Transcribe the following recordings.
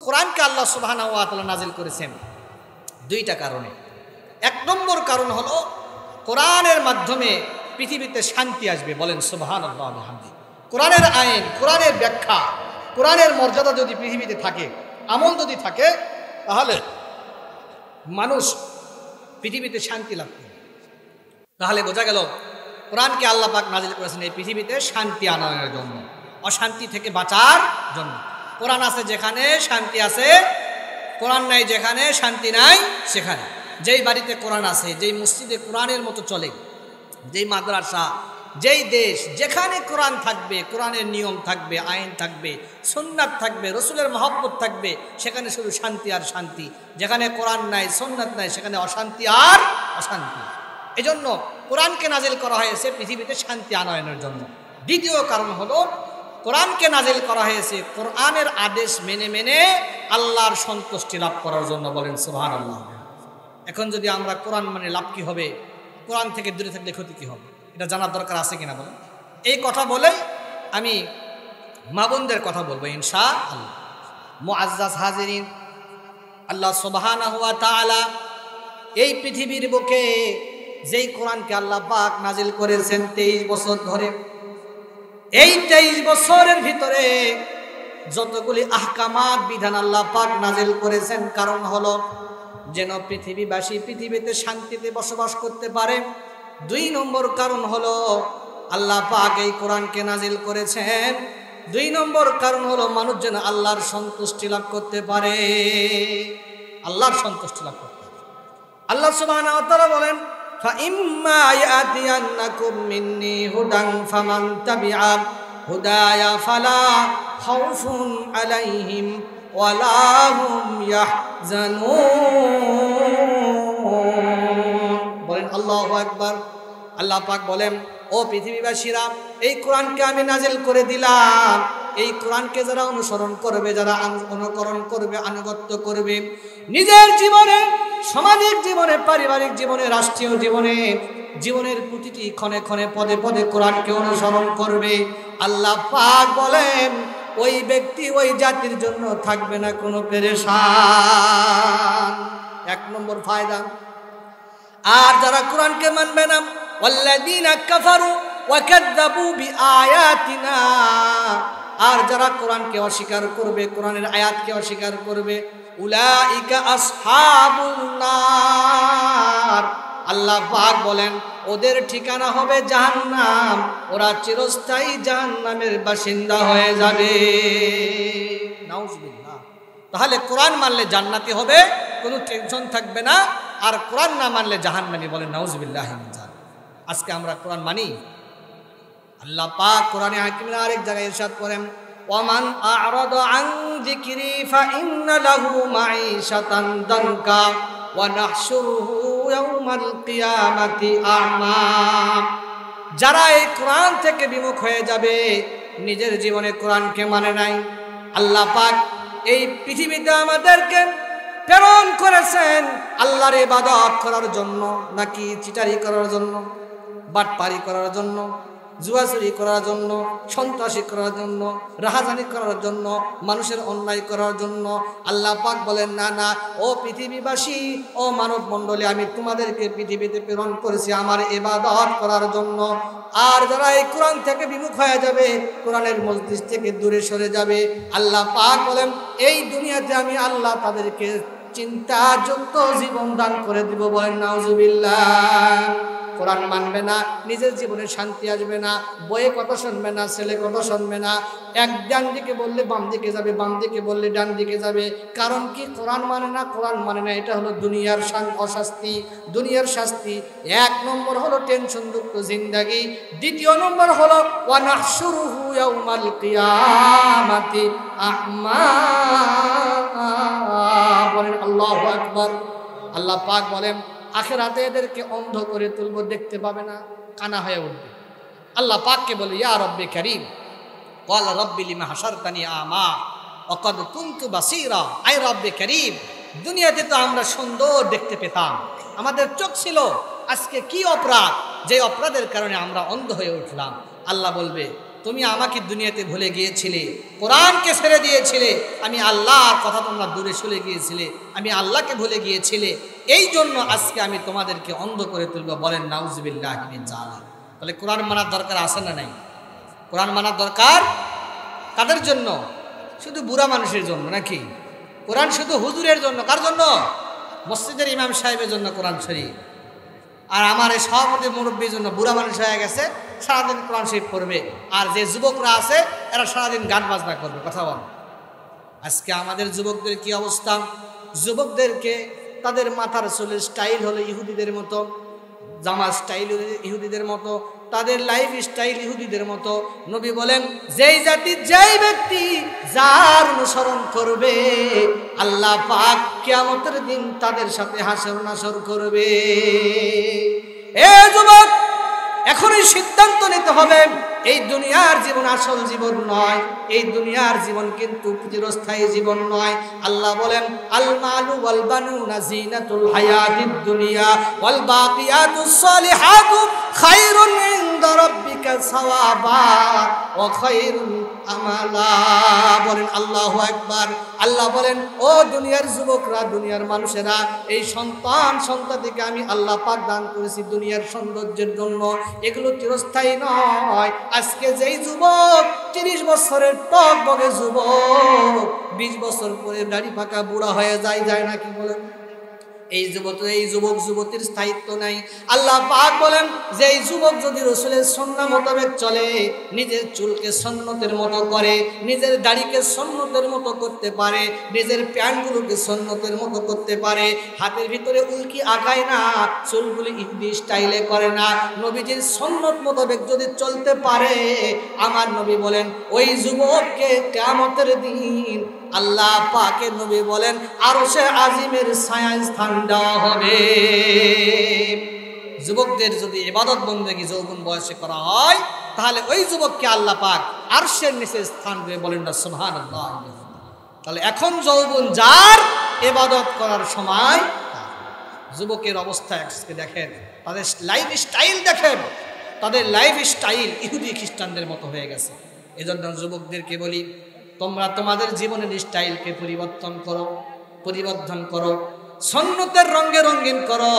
কোরআনকে আল্লাহ সুবহানাহু ওয়া তাআলা নাজিল করেছেন দুইটা কারণে। এক নম্বর কারণ হলো কোরআনের মাধ্যমে পৃথিবীতে শান্তি আসবে, বলেন সুবহানাল্লাহ ওয়া বিহামদিহি। কোরআনের আইন, কোরআনের ব্যাখ্যা, কোরআনের মর্যাদা যদি পৃথিবীতে থাকে, আমল যদি থাকে, তাহলে মানুষ পৃথিবীতে শান্তি লাভ করবে। তাহলে বোঝা গেল কোরআনকে আল্লাহ পাক নাজিল করেছেন এই পৃথিবীতে শান্তি আনানোর জন্য, অশান্তি থেকে বাঁচার জন্য। কোরআন আছে যেখানে শান্তি আছে, কোরআন নাই যেখানে শান্তি নাই সেখানে। যেই বাড়িতে কোরআন আছে, যেই মসজিদে কোরআনের মতো চলে, যেই মাদ্রাসা, যেই দেশ, যেখানে কোরআন থাকবে, কোরআনের নিয়ম থাকবে, আইন থাকবে, সুন্নাত থাকবে, রসুলের মহব্বত থাকবে, সেখানে শুধু শান্তি আর শান্তি। যেখানে কোরআন নাই, সুন্নাত নাই, সেখানে অশান্তি আর অশান্তি। এজন্য কোরআনকে নাজিল করা হয়েছে পৃথিবীতে শান্তি আনয়নের জন্য। দ্বিতীয় কারণ হলো কোরআনকে নাজিল করা হয়েছে কোরআনের আদেশ মেনে মেনে আল্লাহর সন্তুষ্টি লাভ করার জন্য, বলেন সুবহানাল্লাহ। এখন যদি আমরা কোরআন মানে লাভ কি হবে, কোরআন থেকে দূরে থাকলে ক্ষতি কি হবে, এটা জানার দরকার আছে কিনা বলেন। এই কথা বলে আমি মা বোনদের কথা বলবো ইনশাআল্লাহ। মুআজ্জাজ হাজিরিন, আল্লাহ সুবহানাহু ওয়া তাআলা এই পৃথিবীর বুকে যেই কোরআনকে আল্লাহ পাক নাজিল করেছেন 23 বছর ধরে, এই 23 বছরের ভিতরে যতগুলি আহকামাত বিধান আল্লাহ পাক নাজিল করেছেন, কারণ হলো যেন পৃথিবীবাসী পৃথিবীতে শান্তিতে বসবাস করতে পারে। 2 নম্বর কারণ হলো আল্লাহ পাক এই কোরআনকে নাজিল করেছেন, 2 নম্বর কারণ হলো মানুষ যেন আল্লাহর সন্তুষ্টি লাভ করতে পারে, আল্লাহর সন্তুষ্টি লাভ করতে পারে। আল্লাহ সুবহানাহু ওয়া তাআলা বলেন, فَإِمَّا يَأْتِيَنَّكُم مِّنِّي هُدًى فَمَن تَبِعَ هُدَايَ فَلَا خَوْفٌ عَلَيْهِمْ وَلَا هُمْ يَحْزَنُونَ। বলেন আল্লাহু আকবার। আল্লাহ পাক বলেন, ও পৃথিবীবাসীরা, এই কোরআনকে আমি নাজিল করে দিলাম। এই কোরআনকে যারা অনুসরণ করবে, যারা অনুকরণ করবে, আনুগত্য করবে, নিজের জীবনে, সামাজিক জীবনে, পারিবারিক জীবনে, রাষ্ট্রীয় জীবনে, জীবনের প্রতিটি ক্ষণে ক্ষণে পদে পদে কোরআনকে অনুসরণ করবে, আল্লাহ পাক বলেন ওই ব্যক্তি, ওই জাতির জন্য থাকবে না কোনো পেরেশান। 1 নম্বর ফায়দা। আর যারা কোরআনকে মানবে না, ওয়াল্লাযীনা কাফারু ওয়া কাযযাবু বিআয়াতিনা, আর যারা কোরআনকে অস্বীকার করবে, কোরআনের আয়াতকে অস্বীকার করবে, উলাইকা আসহাবুন নার, আল্লাহ পাক বলেন ওদের ঠিকানা হবে জাহান্নাম, ওরা চিরস্থায়ী জাহান্নামের বাসিন্দা হয়ে যাবে। নাউযুবিল্লাহ। তাহলে কোরআন মানলে জান্নাতি হবে, কোনো টেনশন থাকবে না, আর কোরআন না মানলে জাহান্নামী, বলেন নাউযুবিল্লাহি মিন যালিক। আজকে আমরা কোরআন মানি। আল্লাহ পাক কোরআনে হাকিমের আরেক জায়গায় ইরশাদ করেন, ওয়ামান আ'রাদা আন যিকরি ফাইন্না লাহু মাঈশাতান দানকা ওয়া নাহশুরুহু ইয়াওমাল কিয়ামাতি আ'মা। যারা এই কোরআন থেকে বিমুখ হয়ে যাবে, নিজের জীবনে কোরআনকে মানে নাই, আল্লাহ পাক এই পৃথিবীতে আমাদেরকে প্রেরণ করেছেন আল্লাহর ইবাদত করার জন্য, নাকি চিটারি করার জন্য, বাটপারি করার জন্য, জুয়াচুরি করার জন্য, সন্ত্রাসী করার জন্য, রাহাজানি করার জন্য, মানুষের অন্যায় করার জন্য? আল্লাহ পাক বলেন, না না, ও পৃথিবীবাসী, ও মানব মণ্ডলী, আমি তোমাদেরকে পৃথিবীতে প্রেরণ করেছি আমার ইবাদত করার জন্য। আর যারা এই কোরআন থেকে বিমুখ হয়ে যাবে, কোরআনের মজলিস থেকে দূরে সরে যাবে, আল্লাহ পাক বলেন এই দুনিয়াতে আমি আল্লাহ তাদেরকে চিন্তাযুক্ত জীবন দান করে দিব, বলেন নাউযুবিল্লাহ। কোরআন মানবে না, নিজের জীবনে শান্তি আসবে না, বইয়ে কথা শুনবে না, ছেলে কথা শুনবে না, এক ডান দিকে বললে বাম দিকে যাবে, বাম দিকে বললে ডান দিকে যাবে। কারণ কি? কোরআন মানে না, কোরআন মানে না। এটা হলো দুনিয়ার অশাস্তি, দুনিয়ার শাস্তি। 1 নম্বর হলো টেনশনযুক্ত জিন্দেগি, 2 নম্বর হলো ওয়া নাহশুরুহু ইয়াউমাল কিয়ামাতি আ'মা। বলেন আল্লাহু আকবার। আল্লাহ পাক বলেন আখিরাতে এদেরকে অন্ধ করে তুলব, দেখতে পাবে না, কানা হয়ে উঠবে। আল্লাহ পাককে বলে, ইয়া রব্বি কারীম, ক্বালা রব্বি লিমা হাশারতানি আমা ওয়া ক্বাদ কুনতু বাসীরা। আয় রব্বি কারীম, দুনিয়াতে তো আমরা সুন্দর দেখতে পেতাম, আমাদের চোখ ছিল, আজকে কি অপরাধ যে অপরাধের কারণে আমরা অন্ধ হয়ে উঠলাম? আল্লাহ বলবে, তুমি আমাকে দুনিয়াতে ভুলে গিয়েছিলে, কোরআনকে ছেড়ে দিয়েছিলে, আমি আল্লাহর কথা তোমরা দূরে সরে গিয়েছিলে, আমি আল্লাহকে ভুলে গিয়েছিলে, এই জন্য আজকে আমি তোমাদেরকে অন্ধ করে তুলব। বলেন নাউজুবিল্লাহি মিন যালিক। তাহলে কোরআন মানার দরকার আছে না নাই? কোরআন মানার দরকার কাদের জন্য? শুধু বুড়া মানুষের জন্য নাকি? কোরআন শুধু হুজুরের জন্য? কার জন্য? মসজিদের ইমাম সাহেবের জন্য কোরআন শরীফ। আর আমার এই সভাপতি মুরব্বীর জন্য বুড়া মানুষ হয়ে গেছে, সারাদিন কোরআন শরীফ পড়বে। আর যে যুবকরা আছে এরা সারাদিন গান বাজনা করবে। কথা বল। আজকে আমাদের যুবকদের কি অবস্থা? যুবকদেরকে তাদের মাথার চুলের স্টাইল হলো ইহুদিদের মতো, জামার স্টাইল ইহুদিদের মতো, তাদের লাইফ স্টাইল ইহুদিদের মতো। নবী বলেন, যেই জাতি যেই ব্যক্তি যার অনুসরণ করবে আল্লাহ পাক কিয়ামতের দিন তাদের সাথে হাসর নাসর করবে। এ যুবক, এখনই সিদ্ধান্ত নিতে হবে, এই দুনিয়ার জীবন আসল জীবন নয়, এই দুনিয়ার জীবন কিন্তু চিরস্থায়ী জীবন নয়। আল্লাহ বলেন, আল মালু ওয়াল বানুনা জিনাতুল হায়াতিদ দুনিয়া ওয়াল বাকিয়াতুস সালিহাতু খায়রুন ইনদা রাব্বিকা সাওয়াবা ওয়া খায়রুন আমালা। বলেন আল্লাহু আকবার। আল্লাহ বলেন, ও দুনিয়ার যুবকরা, দুনিয়ার মানুষেরা, এই সন্তানকে আমি আল্লাহ পাক দান করেছি দুনিয়ার সৌন্দর্যের জন্য, এগুলো চিরস্থায়ী নয়। আজকে যেই যুবক 30 বছরের টক বগে যুবক 20 বছর পরে দাড়ি পাকা বুড়া হয়ে যায় নাকি বলেন? এই যুবক যুবতীর স্থায়িত্ব নাই। আল্লাহ পাক বলেন যে এই যুবক যদি রাসূলের সুন্নাহ মোতাবেক চলে, নিজের চুলকে সুন্নতের মতো করে, নিজের দাড়িকে সুন্নতের মতো করতে পারে, নিজের প্যান্টগুলোকে সুন্নতের মতো করতে পারে, হাতের ভিতরে উল্কি আঁকায় না, চুলগুলি ইহুদি স্টাইলে করে না, নবীজির সুন্নত মোতাবেক যদি চলতে পারে, আমার নবী বলেন ওই যুবককে কিয়ামতের দিন আল্লাহ পাকের নবী বলেন আরশে আজিমের ছায়ায় স্থান দেওয়া হবে। যুবকদের যদি ইবাদত বন্দেগী যৌবন বয়সে করা হয়, তাহলে ওই যুবককে আল্লাহ পাক আরশের নিচে স্থান দেবে। বলেন না সুবহানাল্লাহ। তাহলে এখন যৌবন যার, ইবাদত করার সময়। যুবকের অবস্থা আজকে দেখেন, তাদের লাইফ স্টাইল দেখেন, তাদের লাইফ স্টাইল ইহুদি খ্রিস্টানদের মতো হয়ে গেছে। এজন্য যুবকদেরকে বলি, তোমরা তোমাদের জীবনের স্টাইলকে পরিবর্তন করো, সুন্নতের রঙে রঙিন করো।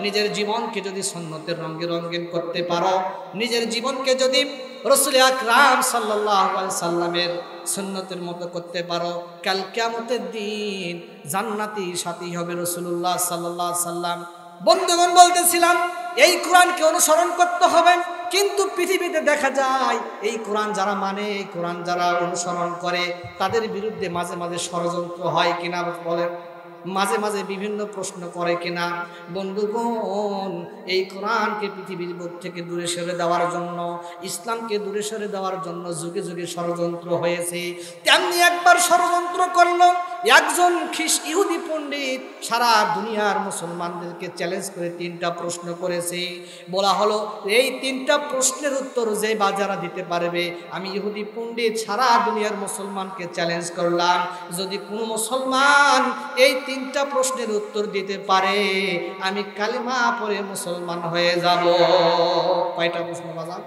নিজের জীবনকে যদি সুন্নতের রঙে রঙিন করতে পারো, নিজের জীবনকে যদি রাসূল আকরাম সাল্লাল্লাহু আলাইহি সাল্লামের সুন্নতের মতো করতে পারো, কাল কিয়ামতের দিন জান্নাতি সাথী হবে রাসূলুল্লাহ সাল্লাল্লাহু আলাইহি সাল্লাম। বন্ধুগণ, বলতেছিলাম এই কোরআনকে অনুসরণ করতে হবে, কিন্তু পৃথিবীতে দেখা যায় এই কোরআন যারা মানে, এই কোরআন যারা অনুসরণ করে, তাদের বিরুদ্ধে মাঝে মাঝে ষড়যন্ত্র হয় কিনা বলেন? মাঝে মাঝে বিভিন্ন প্রশ্ন করে কিনা? বন্ধুগণ, এই কোরআনকে পৃথিবীর বুক থেকে দূরে সরে দেওয়ার জন্য, ইসলামকে দূরে সরে দেওয়ার জন্য যুগে যুগে ষড়যন্ত্র হয়েছে। তেমনি একবার ষড়যন্ত্র করল একজন ইহুদি পণ্ডিত, সারা দুনিয়ার মুসলমানদেরকে চ্যালেঞ্জ করে 3টা প্রশ্ন করেছে। বলা হলো এই 3টা প্রশ্নের উত্তর যে বা যারা দিতে পারবে, আমি ইহুদি পণ্ডিত সারা দুনিয়ার মুসলমানকে চ্যালেঞ্জ করলাম, যদি কোনো মুসলমান এই 3টা প্রশ্নের উত্তর দিতে পারে, আমি কালিমা পড়ে মুসলমান হয়ে যাব। কয়টা প্রশ্ন বাজার?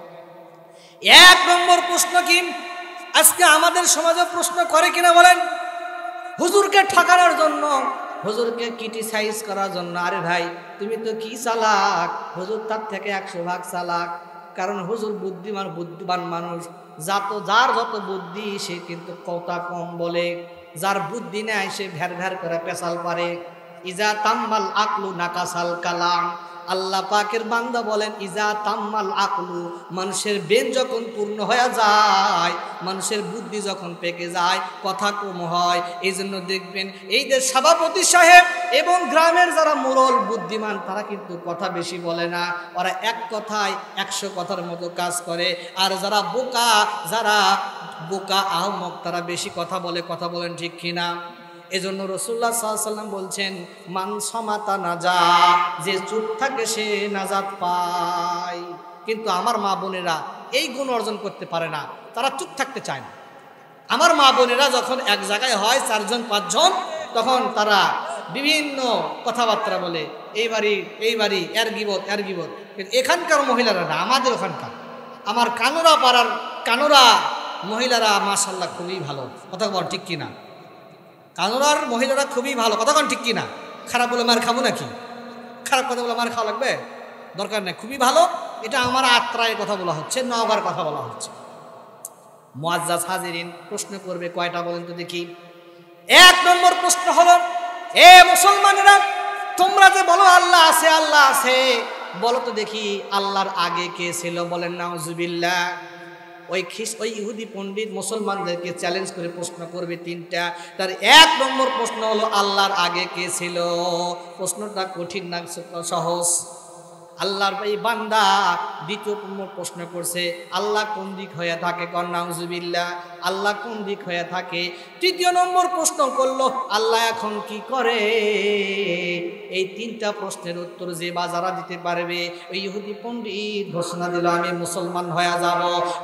1 নম্বর প্রশ্ন কি? আজকে আমাদের সমাজে প্রশ্ন করে কিনা বলেন? হুজুরকে ঠকানোর জন্য, হুজুরকে ক্রিটিসাইজ করার জন্য। আরে ভাই, তুমি তো কি চালাক, হুজুর তার থেকে 100 ভাগ চালাক। কারণ হুজুর বুদ্ধিমান মানুষ, যার যত বুদ্ধি সে কিন্তু কথা কম বলে, যার বুদ্ধি নেই সে ভ্যার ভ্যার করে পেশাল পারে। ইজা তাম্মাল আকলু নাকাসাল কালাম। আল্লাহ পাকের বান্দা বলেন ইজা তাম্মাল আকলু, মানুষের ব্রেন যখন পূর্ণ হয়ে যায়, মানুষের বুদ্ধি যখন পেকে যায়, কথা কম হয়। এই জন্য দেখবেন এই যে সভাপতি সাহেব এবং গ্রামের যারা মোড়ল বুদ্ধিমান, তারা কিন্তু কথা বেশি বলে না, ওরা এক কথায় 100 কথার মতো কাজ করে। আর যারা বোকা আহমক, তারা বেশি কথা বলে। কথা বলেন ঠিক কিনা? এজন্য রাসূলুল্লাহ সাল্লাল্লাহু আলাইহি ওয়াসাল্লাম বলছেন, মান সামাতা নাজা, যে চুপ থাকে সে নাজাত পায়। কিন্তু আমার মা বোনেরা এই গুণ অর্জন করতে পারে না, তারা চুপ থাকতে চায় না। আমার মা বোনেরা যখন এক জায়গায় হয় 4 জন 5 জন, তখন তারা বিভিন্ন কথাবার্তা বলে, এই বাড়ি এর গিবত। কিন্তু এখানকার মহিলারা না, আমাদের ওখানকার, আমার কানোরা পাড়ার কানোরা মহিলারা মাশাআল্লাহ খুবই ভালো, কথা বল ঠিক কিনা? কানোরার মহিলারা খুবই ভালো, কথা বল ঠিক কিনা? খারাপ বলে মার খাবো নাকি? খারাপ কথা বলে মার খাওয়া লাগবে? দরকার নেই, খুবই ভালো। এটা আমার আত্রায়ের কথা বলা হচ্ছে, নওগাঁর কথা বলা হচ্ছে। মুআজ্জাজ হাজিরিন, প্রশ্ন করবে কয়টা বলেন তো দেখি। 1 নম্বর প্রশ্ন হলো, এ মুসলমানেরা, তোমরা যে বলো আল্লাহ আছে আল্লাহ আছে, বলো তো দেখি আল্লাহর আগে কে ছিল? বলেন নাউজুবিল্লাহ। ওই ইহুদি পণ্ডিত মুসলমানদেরকে চ্যালেঞ্জ করে প্রশ্ন করবে 3টা। তার 1 নম্বর প্রশ্ন হলো আল্লাহর আগে কে ছিল? প্রশ্নটা কঠিন না সহজ? আল্লাহর এই বান্দা 2য় প্রশ্ন করছে, আল্লাহ কোন দিক হয়ে থাকে? কর নাউজুবিল্লাহ, আল্লাহ কোন দিক হয়ে থাকে? 3য় নম্বর প্রশ্ন করলো, আল্লাহ এখন কি করে? এই 3টা প্রশ্নের উত্তর যে বা যারা দিতে পারবে, ওই ইহুদি পণ্ডিত ঘোষণা দিল আমি মুসলমান হয়ে যাব।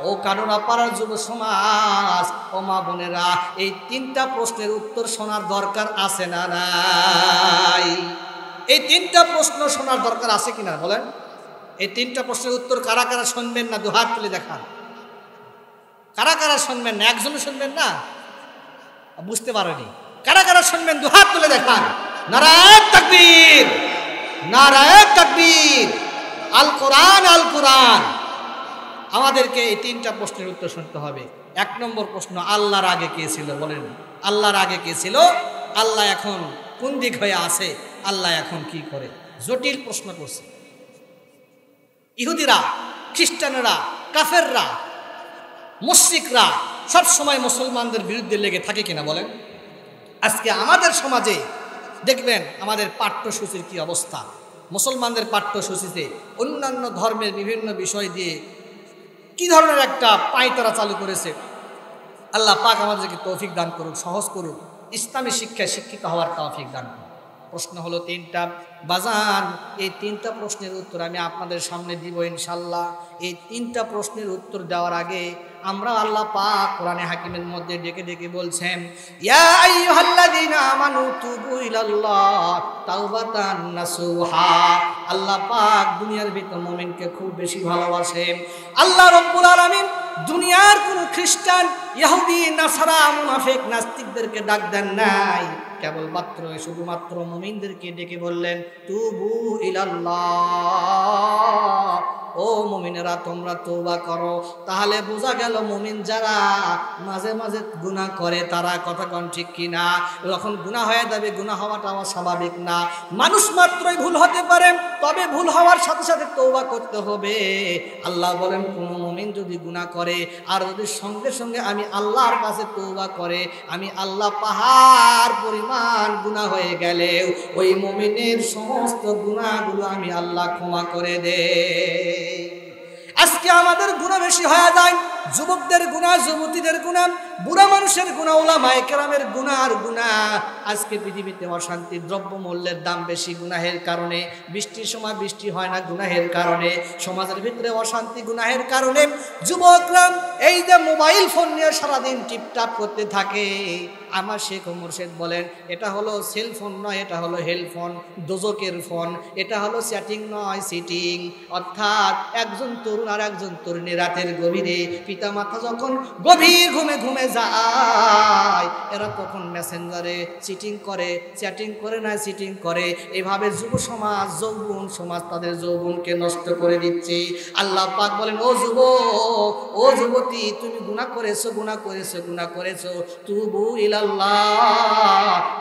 ও কারণ পাড়ার যুব সমাজ, ও মা বোনেরা, এই 3টা প্রশ্নের উত্তর শোনার দরকার আছে না নাই? এই 3টা প্রশ্ন শোনার দরকার আছে কিনা বলেন? এই 3টা প্রশ্নের উত্তর কারা কারা শুনবেন না? 2 হাত তুলে দেখান। কারা কারা শুনবেন না? একজনও শুনবেন না? বুঝতে পারেনি। কারা কারা শুনবেন 2 হাত তুলে দেখান। নারায়ে তাকবীর, নারায়ে তাকবীর। আল কোরআন, আল কোরআন। আমাদেরকে এই 3টা প্রশ্নের উত্তর শুনতে হবে। 1 নম্বর প্রশ্ন, আল্লাহর আগে কে ছিল? বলেন আল্লাহর আগে কে ছিল? আল্লাহ এখন কোন দিক হয়ে আছে? আল্লাহ এখন কি করে? জটিল প্রশ্ন করছে ইহুদিরা, খ্রিস্টানেরা, কাফেররা, মুশরিকরা সব সময় মুসলমানদের বিরুদ্ধে লেগে থাকে কিনা বলেন? আজকে আমাদের সমাজে দেখবেন আমাদের পাঠ্যসূচির কি অবস্থা। মুসলমানদের পাঠ্যসূচিতে অন্যান্য ধর্মের বিভিন্ন বিষয় দিয়ে কি ধরনের একটা পায়তারা চালু করেছে। আল্লাহ পাক আমাদেরকে তৌফিক দান করুক, সহজ করুক, ইসলামী শিক্ষায় শিক্ষিত হওয়ার তৌফিক দান করুক। প্রশ্ন হলো 3টা। বাজান, এই 3টা প্রশ্নের উত্তর আমি আপনাদের সামনে দিব ইনশাল্লাহ। এই 3টা প্রশ্নের উত্তর দেওয়ার আগে আমরা আল্লাহ পাক কোরআনে হাকিমের মধ্যে ডেকে ডেকে বলছেন, ইয়া আইয়ুহাল্লাযীনা আমানু তুবু ইলাল্লাহ তাওবাতান নাসুহা। আল্লাহ পাক দুনিয়ার ভিতর মুমিনকে খুব বেশি ভালোবাসেন। আল্লাহ রাব্বুল আলামিন দুনিয়ার কোন খ্রিস্টান, ইহুদি, নাসারা, মুনাফিক, নাস্তিকদেরকে ডাক দেন নাই। কেবলমাত্র শুধুমাত্র মুমিনদেরকে ডেকে বললেন, তুবু ইলাল্লাহ, ও মুমিনেরা তোমরা তওবা করো। তাহলে বোঝা গেল মুমিন যারা মাঝে মাঝে গুনাহ করে তারা, কথা কোন ঠিক কিনা? যখন গুনাহ হয়ে যাবে, গুনাহ হওয়াটা স্বাভাবিক না। মানুষ মাত্রই ভুল হতে পারে, তবে ভুল হওয়ার সাথে সাথে তওবা করতে হবে। আল্লাহ বলেন, কোন মুমিন যদি গুনাহ করে আর যদি সঙ্গে সঙ্গে আমি আল্লাহর কাছে তওবা করে, আমি আল্লাহ পাহাড় পরিমাণ গুনাহ হয়ে গেলেও ওই মুমিনের সমস্ত গুনাহগুলো আমি আল্লাহ ক্ষমা করে দেই। আজকে আমাদের গুনাহ বেশি হয়ে যায়, যুবকদের গুনাহ, যুবতীদের গুনাহ, বুড়া মানুষের গুনাহ, উলামায়ে কেরামের গুনাহ আর গুনাহ। আজকে পৃথিবীতে অশান্তি, দ্রব্যমূল্যের দাম বেশি গুনাহের কারণে, বৃষ্টির সময় বৃষ্টি হয় না গুনাহের কারণে, সমাজের ভিতরে অশান্তি গুনাহের কারণে। যুবকরা এই যে মোবাইল ফোন নিয়ে সারাদিন টিপটাপ করতে থাকে, আমার শেখ ও মুর্শেদ বলেন এটা হলো সেল ফোন নয়, এটা হলো হেল ফোন, দোজকের ফোন। এটা হলো চ্যাটিং নয়, সিটিং। অর্থাৎ একজন তরুণ আর একজন তরুণী রাতের গভীরে পিতামাতা যখন গভীর ঘুমে ঘুমে যায়, এরা তখন মেসেঞ্জারে চিটিং করে, চ্যাটিং করে না চিটিং করে। এভাবে যুব সমাজ, যৌবন সমাজ তাদের যৌবনকে নষ্ট করে দিচ্ছে। আল্লাহ পাক বলেন, ও যুবক, ও যুবতী, তুমি গুনাহ করেছো, গুনাহ করেছো, গুনাহ করেছো, তুবু ইলাল্লাহ,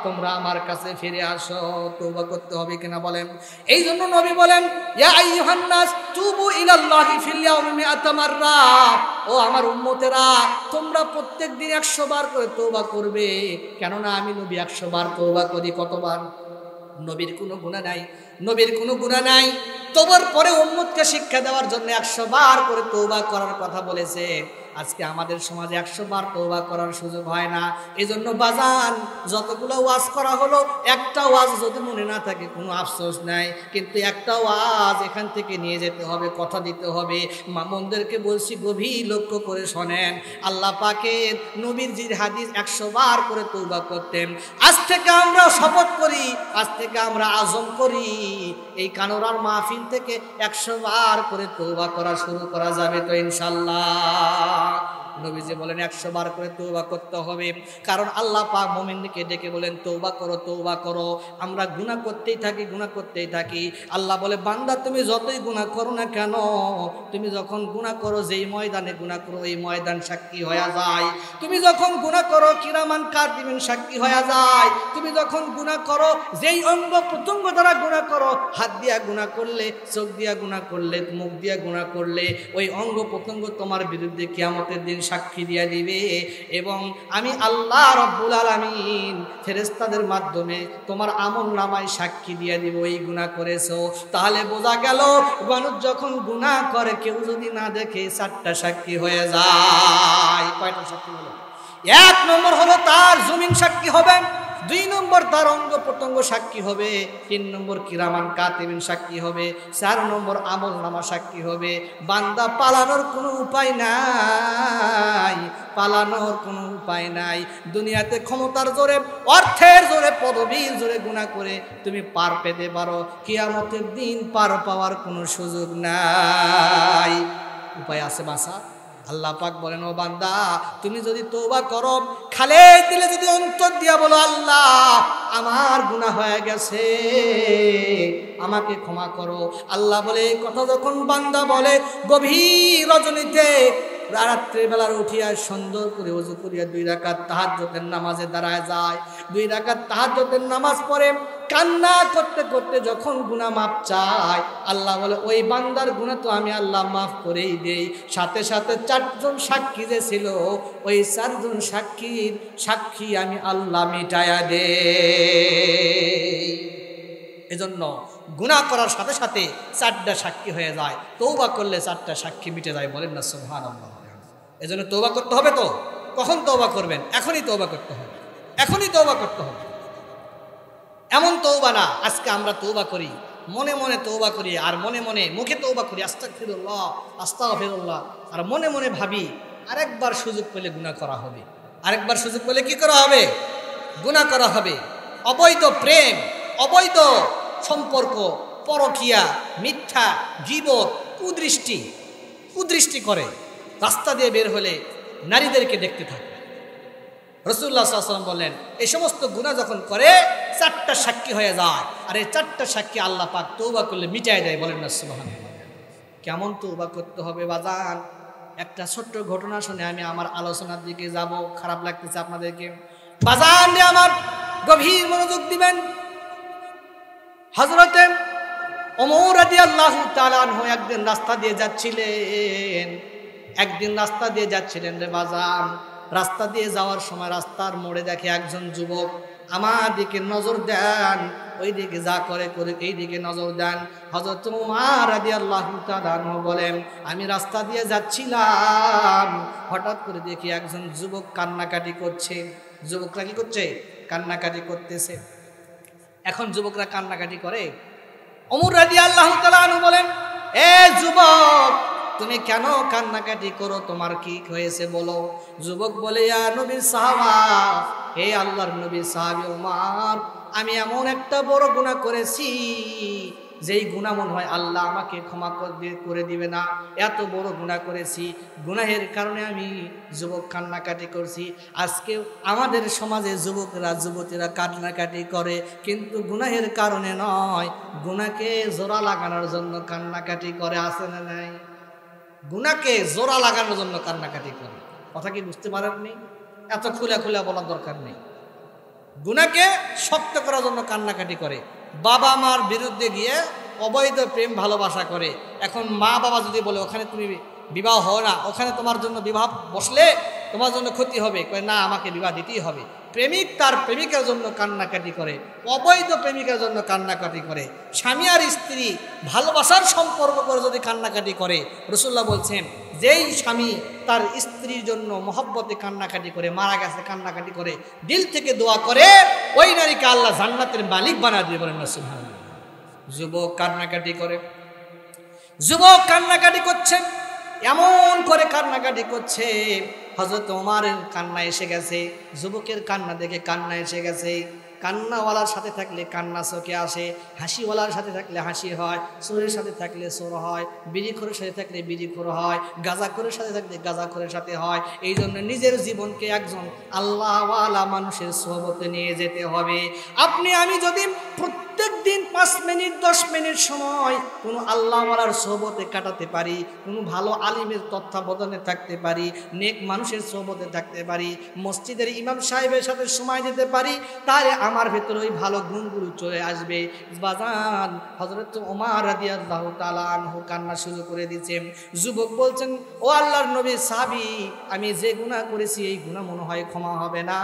তোমরা আমার কাছে ফিরে আসো। তওবা করতে হবে কিনা বলেন? এই জন্য নবী বলেন, ইয়া আইয়ুহান নাস তুবু ইলাল্লাহি ফিল ইয়াউমি মিআতা মাররা। ও আমার উম্মতেরা, তোমরা প্রত্যেকদিন 100 বার করে তওবা করবে। কেননা আমি নবী 100 বার তওবা করি। কতবার? নবীর কোনো গুনাহ নাই, নবীর কোনো গুনাহ নাই, তওবার পরে উম্মতকে শিক্ষা দেওয়ার জন্য 100 বার করে তওবা করার কথা বলেছে। আজকে আমাদের সমাজে 100 বার তওবা করার সুযোগ হয় না। এজন্য বাজান, যতগুলো ওয়াজ করা হলো, একটা ওয়াজ যদি মনে না থাকে কোনো আফসোস নাই, কিন্তু একটা ওয়াজ এখান থেকে নিয়ে যেতে হবে, কথা দিতে হবে। মামুনদেরকে বলছি গভীর লক্ষ্য করে শোনেন, আল্লাহ পাকের নবীর যে হাদিস 100 বার করে তওবা করতেন, আজ থেকে আমরা শপথ করি, আজ থেকে আমরা আজম করি, এই কানোরার মাহফিল থেকে 100 বার করে তওবা করা শুরু করা যাবে তো ইনশাআল্লাহ? নবীজি বলেন 100 বার করে তওবা করতে হবে, কারণ আল্লাহ পাক মুমিনকে ডেকে বলেন তওবা করো, তওবা করো। আমরা গুনাহ করতেই থাকি, গুনাহ করতেই থাকি। আল্লাহ বলে বান্দা তুমি যতই গুনাহ করো না কেন, তুমি যখন গুনাহ করো যেই ময়দানে গুনাহ করো এই ময়দান সাক্ষী হয়ে যায়। তুমি যখন গুনাহ করো কিরামান কাতিবিন সাক্ষী হয়ে যায়। তুমি যখন গুনাহ করো যেই অঙ্গ প্রত্যঙ্গ দ্বারা গুনাহ করো, হাত দিয়া গুনাহ করলে, চোখ দিয়া গুনাহ করলে, মুখ দিয়া গুনাহ করলে, ওই অঙ্গ প্রত্যঙ্গ তোমার বিরুদ্ধে কিয়ামতের দিন সাক্ষী দিয়া দিবে। এবং আমি আল্লাহ রাব্বুল আলামিন ফেরেশতাদের মাধ্যমে তোমার আমল নামায় সাক্ষী দিয়া দিব এই গুনাহ করেছো। তাহলে বোঝা গেল মানুষ যখন গুনাহ করে কেউ যদি না দেখে 4টা সাক্ষী হয়ে যায়। কয়টা সাক্ষী হলো? 1 নম্বর হলো তার জমিন সাক্ষী হবে, 2 নম্বর তার অঙ্গ প্রত্যঙ্গ সাক্ষী হবে, 3 নম্বর কিরামান কাতিবিন সাক্ষী হবে, 4 নম্বর আমল নামা সাক্ষী হবে। বান্দা পালানোর কোনো উপায় নাই, পালানোর কোনো উপায় নাই। দুনিয়াতে ক্ষমতার জোরে, অর্থের জোরে, পদবীর জোরে গুনাহ করে তুমি পার পেতে পারো, কিয়ামতের দিন পার পাওয়ার কোনো সুযোগ নাই। উপায় আছে বাঁচা? আল্লাহ পাক বলেন ও বান্দা তুমি যদি তওবা করো, খালে দিলে যদি অন্তর দিয়া বলো আল্লাহ আমার গুনাহ হয়ে গেছে আমাকে ক্ষমা করো, আল্লাহ বলে এই কথা যখন বান্দা বলে গভীর রজনীতে রাত্রের বেলার উঠিয়া সুন্দর করে ওযু করিয়া 2 রাকাত তাহাজ্জুদের নামাজে দাঁড়ায় যায়, 2 রাকাত তাহাজ্জুদের নামাজ পড়ে কান্না করতে করতে যখন গুনাহ মাফ চায়, আল্লাহ বলে ওই বান্দার গুনাহ তো আমি আল্লাহ মাফ করেই দেই। সাথে সাথে 4 জন সাক্ষী যে ছিল ওই 4 জন সাক্ষীর সাক্ষী আমি আল্লাহ মিটায়া দেই। এজন্য গুনাহ করার সাথে সাথে 4টা সাক্ষী হয়ে যায়, তওবা করলে 4টা সাক্ষী মিটে যায়। বলেন না সুবহানাল্লাহ। এজন্য তওবা করতে হবে। তো কখন তওবা করবেন? এখনই তওবা করতে হবে, এখনই তওবা করতে হবে। এমন তওবা না আজকে আমরা তওবা করি, মনে মনে তওবা করি, আর মনে মনে মুখে তওবা করি আস্তাগফিরুল্লাহ আস্তাগফিরুল্লাহ, আর মনে মনে ভাবি আরেকবার সুযোগ পেলে গুনাহ করা হবে, আরেকবার সুযোগ পেলে কি করা হবে? গুনাহ করা হবে। অবৈধ প্রেম, অবৈধ সম্পর্ক, পরকিয়া, মিথ্যা, গীবত, কুদৃষ্টি করে রাস্তা দিয়ে বের হলে নারীদেরকে দেখতে থাকে। রাসূলুল্লাহ সাল্লাল্লাহু আলাইহি ওয়াসাল্লাম বললেন এই সমস্ত গুনাহ যখন করে 4টা সাক্ষী হয়ে যায়, আর এই 4টা সাক্ষী আল্লাহ পাক তওবা করলে মিটায় দেয়। বলেন না সুবহানাল্লাহ। কেমন তওবা করতে হবে বাজান? একটা ছোট্ট ঘটনা শুনে আমি আমার আলোচনার দিকে যাব। খারাপ লাগতেছে আপনাদেরকে বাজান রে আমার, গভীর মনোযোগ দিবেন। হযরতে ওমর রাদিয়াল্লাহু তাআলা আনহু একদিন রাস্তা দিয়ে যাচ্ছিলেন রে বাজান। রাস্তা দিয়ে যাওয়ার সময় রাস্তার মোড়ে দেখে একজন যুবক আমার দিকে নজর দেন, ওই দিকে যা করে এই দিকে নজর দেন। হযরত ওমর রাদিয়াল্লাহু তাআলা আনহু বলেন আমি রাস্তা দিয়ে যাচ্ছিলাম, হঠাৎ করে দেখি একজন যুবক কান্নাকাটি করছে। যুবকরা কি করছে? কান্নাকাটি করতেছে। এখন যুবকরা কান্নাকাটি করে। ওমর রাদিয়াল্লাহু তাআলা আনহু বলেন এ যুবক তুমি কেন কান্নাকাটি করো, তোমার কি হয়েছে বলো। যুবক বলে ইয়া নবীর সাহাবা, হে আল্লাহর নবী সাহাবী ওমর, আমি এমন একটা বড় গুনাহ করেছি যেই গুনাহ মনে হয় আল্লাহ আমাকে ক্ষমা করে দিবে না, এত বড় গুনাহ করেছি। গুনাহের কারণে আমি যুবক কান্নাকাটি করছি। আজকে আমাদের সমাজে যুবকরা যুবতীরা কান্নাকাটি করে, কিন্তু গুনাহের কারণে নয়, গুনাহকে জোড়া লাগানোর জন্য কান্নাকাটি করে। আছে না নাই? গুনাহকে জোড়া লাগানোর জন্য কান্নাকাটি করে। কথা কি বুঝতে পারেননি? এত খুলে খুলে বলার দরকার নেই। গুনাহকে শক্ত করার জন্য কান্নাকাটি করে। বাবা মার বিরুদ্ধে গিয়ে অবৈধ প্রেম ভালোবাসা করে। এখন মা বাবা যদি বলে ওখানে তুমি বিবাহ হও না, ওখানে তোমার জন্য বিবাহ বসলে তোমার জন্য ক্ষতি হবে, কয় না আমাকে বিবাহ দিতেই হবে। প্রেমিক তার প্রেমিকার জন্য কান্নাকাটি করে, অবৈধ প্রেমিকার জন্য কান্নাকাটি করে। স্বামী আর স্ত্রী ভালোবাসার সম্পর্ক করে যদি কান্নাকাটি করে, রাসূলুল্লাহ বলছেন যেই স্বামী তার স্ত্রীর জন্য মহব্বতে কান্নাকাটি করে, মারা গেছে কান্নাকাটি করে, দিল থেকে দোয়া করে, ওই নারীকে আল্লাহ জান্নাতের মালিক বানা দিয়ে। বলেন না সুবহানাল্লাহ। যুবক কান্নাকাটি করে, যুবক কান্নাকাটি করছে, এমন করে কান্নাকাটি করছে, হযরত ওমরের কান্না এসে গেছে, যুবকের কান্না দেখে কান্না এসে গেছে। কান্নাওয়ালার সাথে থাকলে কান্না চোখে আসে, হাসিওয়ালার সাথে থাকলে হাসি হয়, চোরের সাথে থাকলে চোর হয়, বিড়িখোরের সাথে থাকলে বিড়িখোর হয়, গাঁজাখোরের সাথে থাকলে গাঁজাখোরের সাথে হয়। এই জন্য নিজের জীবনকে একজন আল্লাহওয়ালা মানুষের সোহবতে নিয়ে যেতে হবে। আপনি আমি যদি প্রত্যেক দিন 5 মিনিট 10 মিনিট সময় কোনো আল্লাহওয়ালার সোহবতে কাটাতে পারি, কোনো ভালো আলিমের তত্ত্বাবধানে থাকতে পারি, নেক মানুষের সোহবতে থাকতে পারি, মসজিদের ইমাম সাহেবের সাথে সময় দিতে পারি, তাহলে আমার ভেতরে ওই ভালো গুণগুলো চলে আসবে। বাজান হযরত ওমর রাদিয়াল্লাহু তাআলা আনহু কান্না শুরু করে দিয়েছেন। যুবক বলছেন, ও আল্লাহর নবী সাহাবী, আমি যে গুনাহ করেছি এই গুনাহ মনে হয় ক্ষমা হবে না,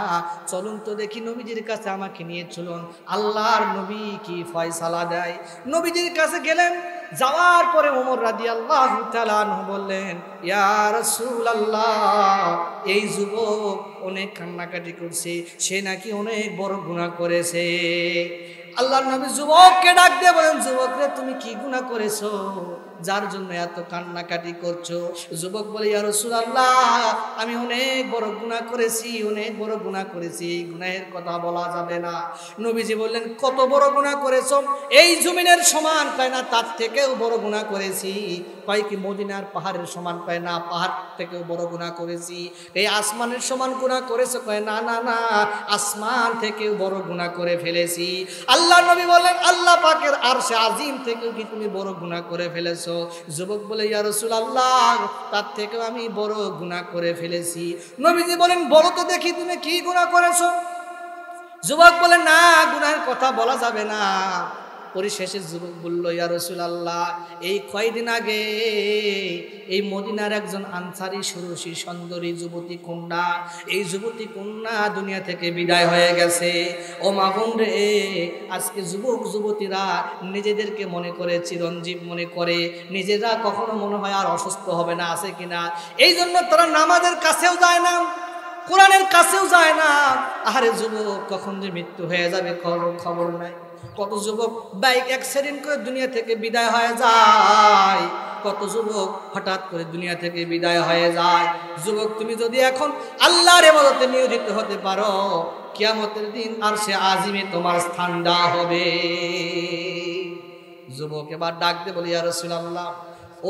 চলুন তো দেখি নবীজির কাছে আমাকে নিয়ে চলুন, আল্লাহর নবী কি ফয়সালা দেয়। নবীজির কাছে গেলেন, যাওয়ার পরে ওমর রাদিয়াল্লাহু তাআলা আনহু বললেন, ইয়া রাসূলুল্লাহ, এই যুবক অনেক কান্নাকাটি করছে, সে নাকি অনেক বড় গুনাহ করেছে। আল্লাহর নবী যুবককে ডাক দিয়ে বলেন, যুবক রে, তুমি কি গুনাহ করেছো যার জন্য এত কান্নাকাটি করছো? যুবক বলে, ইয়া রাসূলুল্লাহ, আমি অনেক বড় গুনাহ করেছি, অনেক বড় গুনাহ করেছি, এই গুনাহের কথা বলা যাবে না। নবীজি বললেন, কত বড় গুনাহ করেছো? এই জমিনের সমান, কয় না তার থেকেও বড় গুনাহ করেছি। কয় কি মদিনার পাহাড়ের সমান? কয় না, পাহাড় থেকেও বড় গুনাহ করেছি। এই আসমানের সমান গুনাহ করেছো? কয় না না না, আসমান থেকেও বড় গুনাহ করে ফেলেছি। আল্লাহ নবী বলেন, আল্লাহ পাকের আরশে আজিম থেকেও কি তুমি বড় গুনাহ করে ফেলেছো? যুবক বলে, ইয়া রাসূলুল্লাহ, তার থেকেও আমি বড় গুনাহ করে ফেলেছি। নবীজি বলেন, বলো তো দেখি তুমি কি গুনাহ করেছো? যুবক বলে, না, গুনাহের কথা বলা যাবে না। পরিশেষে যুবক বলল, ইয়া রাসূলুল্লাহ, এই কয়দিন আগে এই মদিনার একজন আনসারী সুরসী সুন্দরী যুবতী কন্যা, এই যুবতী কন্যা দুনিয়া থেকে বিদায় হয়ে গেছে। ও মা বোন রে, আজকে যুবক যুবতীরা নিজেদেরকে মনে করে চিরঞ্জীব মনে করে, নিজেরা কখনো মনে হয় আর অসুস্থ হবে না, আছে কিনা? এই জন্য তারা নামাজের কাছেও যায় না, কোরআনের কাছেও যায় না। আহারে যুবক, কখন যে মৃত্যু হয়ে যাবে খবর নাই। কত যুবক বাইক অ্যাক্সিডেন্ট করে দুনিয়া থেকে বিদায় হয়ে যায়, কত যুবক হঠাৎ করে দুনিয়া থেকে বিদায় হয়ে যায়। যুবক, তুমি যদি এখন আল্লাহর ইবাদতে নিয়োজিত হতে পারো, কিয়ামতের দিন আরশে আজিমে তোমার স্থান দেওয়া হবে। যুবক এবার ডাক দিয়ে বলি, ইয়া রাসূলুল্লাহ,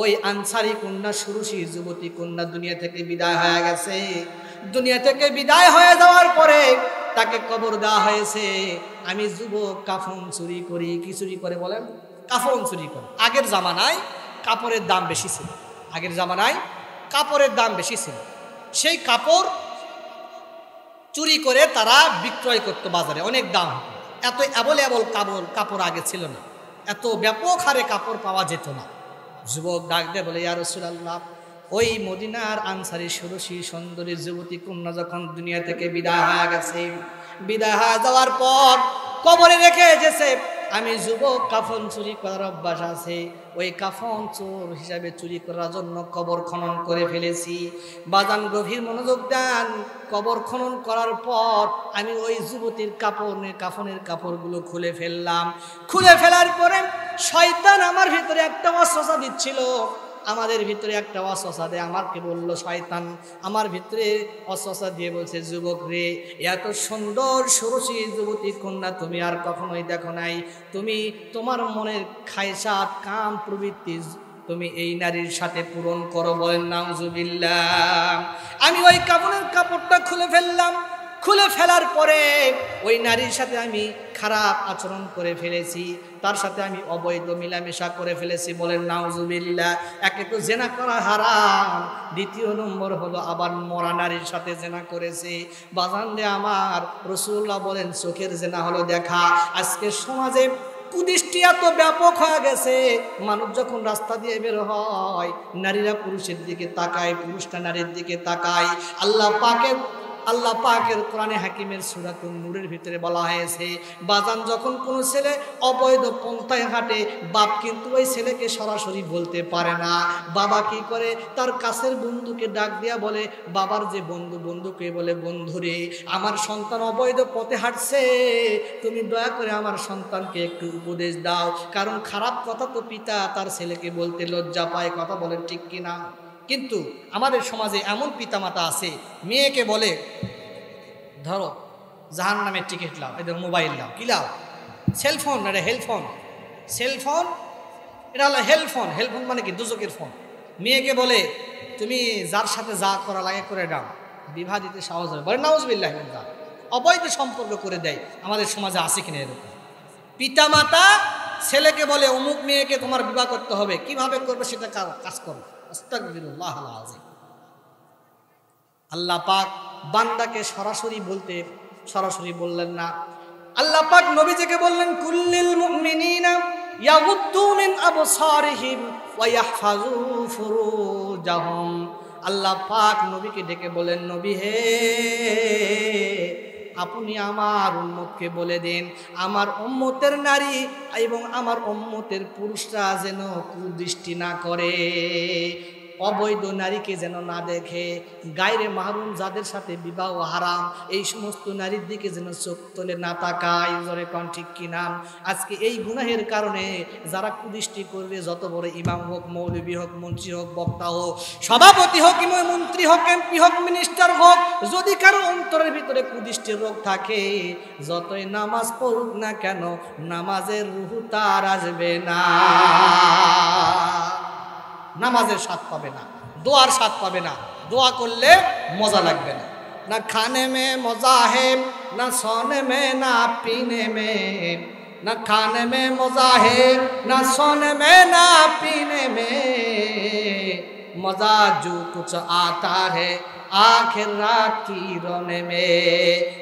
ওই আনসারী কন্যা সুরসী যুবতী কন্যা দুনিয়া থেকে বিদায় হয়ে গেছে। দুনিয়া থেকে বিদায় হয়ে যাওয়ার পরে তাকে কবর দেওয়া হয়েছে। আমি যুবক কাফন চুরি করি। কি চুরি করে বলেন? কাফন চুরি করে। আগের জামানায় কাপড়ের দাম বেশি ছিল, আগের জামানায় কাপড়ের দাম বেশি ছিল। সেই কাপড় চুরি করে তারা বিক্রয় করতো বাজারে, অনেক দাম। এত অ্যাভেলেবল কাপড় আগে ছিল না, এত ব্যাপক হারে কাপড় পাওয়া যেত না। যুবক ডাক দিয়ে বলে, ইয়া রাসূলুল্লাহ, ওই মদিনার আনসারী সুরসী সুন্দরী যুবতী কন্যা যখন দুনিয়া থেকে বিদায় হয়ে গেছে, বিদায় হয়ে যাওয়ার পর কবরে রেখে এসেছে, আমি যুবক কাফন চুরি করার অভ্যাস আছে, ওই কাফন চোর হিসাবে চুরি করার জন্য কবর খনন করে ফেলেছি। বাজান গভীর মনোযোগ দেন। কবর খনন করার পর আমি ওই যুবতীর কাফনের কাপড়গুলো খুলে ফেললাম। খুলে ফেলার পরে শয়তান আমার ভিতরে একটা ওয়াসওয়াসা দিচ্ছিল, আমাদের ভিতরে একটা ওয়াসওয়াসা দেয়। আমাকে বলল শয়তান, আমার ভিতরে ওয়াসওয়াসা দিয়ে বলছে, যুবক রে, এত সুন্দর সুরসী যুবতী কন্যা তুমি আর কখনোই দেখো নাই। তুমি তোমার মনের খায়সাত কাম প্রবৃত্তি তুমি এই নারীর সাথে পূরণ করো। বলেন নাউজুবিল্লাহ। আমি ওই কাপড়ের কাপড়টা খুলে ফেললাম। খুলে ফেলার পরে ওই নারীর সাথে আমি খারাপ আচরণ করে ফেলেছি, তার সাথে আমি অবৈধ মিলামেশা করে ফেলেছি। বলেন নাউজুবিল্লাহ। একে তো জেনা করা হারাম, দ্বিতীয় নম্বর হলো আবার মরা নারীর সাথে জেনা করেছে। বাজান রে আমার, রাসূলুল্লাহ বলেন চোখের জেনা হলো দেখা। আজকে সমাজে কুদৃষ্টি এত ব্যাপক হয়ে গেছে, মানুষ যখন রাস্তা দিয়ে বের হয়, নারীরা পুরুষের দিকে তাকায়, পুরুষটা নারীর দিকে তাকায়। আল্লাহ পাকের কোরআনে হাকিমের সূরাতুন নূরের ভিতরে বলা হয়েছে, বাজান যখন কোনো ছেলে অবৈধ পন্থায় হাঁটে, বাপ কিন্তু ওই ছেলেকে সরাসরি বলতে পারে না। বাবা কি করে, তার কাছের বন্ধুকে ডাক দিয়া বলে, বাবার যে বন্ধুকে বলে, বন্ধুরে, আমার সন্তান অবৈধ পথে হাঁটছে, তুমি দয়া করে আমার সন্তানকে একটু উপদেশ দাও। কারণ খারাপ কথা তো পিতা তার ছেলেকে বলতে লজ্জা পায়। কথা বলেন ঠিক কিনা? কিন্তু আমাদের সমাজে এমন পিতামাতা আছে, মেয়েকে বলে, ধরো জাহান্নামের টিকিট লাও, এদের মোবাইল লাও, কি লাও? সেলফোন, এটা হেলফোন। সেলফোন এটা হলো হেলফোন। হেলফোন মানে কি? দুজকের ফোন। মেয়েকে বলে তুমি যার সাথে যা করা লাগে করে দাও, বিবাহ দিতে সহজ হবে। বলে নাউজুবিল্লাহ মিন যালিক। অবৈধ সম্পর্ক করে দেয়। আমাদের সমাজে আছে কিনা এরকম? পিতা মাতা ছেলেকে বলে অমুক মেয়েকে তোমার বিবাহ করতে হবে, কিভাবে করবে সেটা কাজ করো। আস্তাগফিরুল্লাহ আল আযীম। আল্লাহ পাক বান্দাকে সরাসরি বললেন না। আল্লাহ পাক নবীজিকে বললেন কুল্লিল মুমিনিনা ইয়াগুদ্দু মিন আবসারিহিম ওয়া ইয়াহফাযু ফুরুজাহুম। আল্লাহ পাক নবীকে ডেকে বলেন, নবী হে, আপনি আমার উম্মতকে বলে দিন আমার উম্মতের নারী এবং আমার উম্মতের পুরুষরা যেন কুদৃষ্টি না করে, অবৈধ নারীকে যেন না দেখে, গায়রে মাহরুম যাদের সাথে বিবাহ হারাম এই সমস্ত নারীর দিকে যেন চোখ তোলে না তাকায়। জোরে কোন ঠিক কিনা? আজকে এই গুনাহের কারণে যারা কুদৃষ্টি করবে, যত বড় ইমাম হোক, মৌলবী হোক, মন্ত্রী হোক, বক্তা হোক, সভাপতি হোক, মন্ত্রী হোক, এমপি হোক, মিনিস্টার হোক, যদি কারো অন্তরের ভিতরে কুদৃষ্টির রোগ থাকে, যতই নামাজ পড়ুক না কেন, নামাজের রুহ তার আসবে না, নামাজের স্বাদ পাবে না, দোয়ার স্বাদ পাবে না, দোয়া করলে মজা লাগবে না। না খানে মে মজা হে, না সোনে মে, না পিনে মে, না খানে মে মজা হে, না সোনে মে, না পিনে মে, মজা জো কুছ আতা হে আখির রাত কি রোনে মে।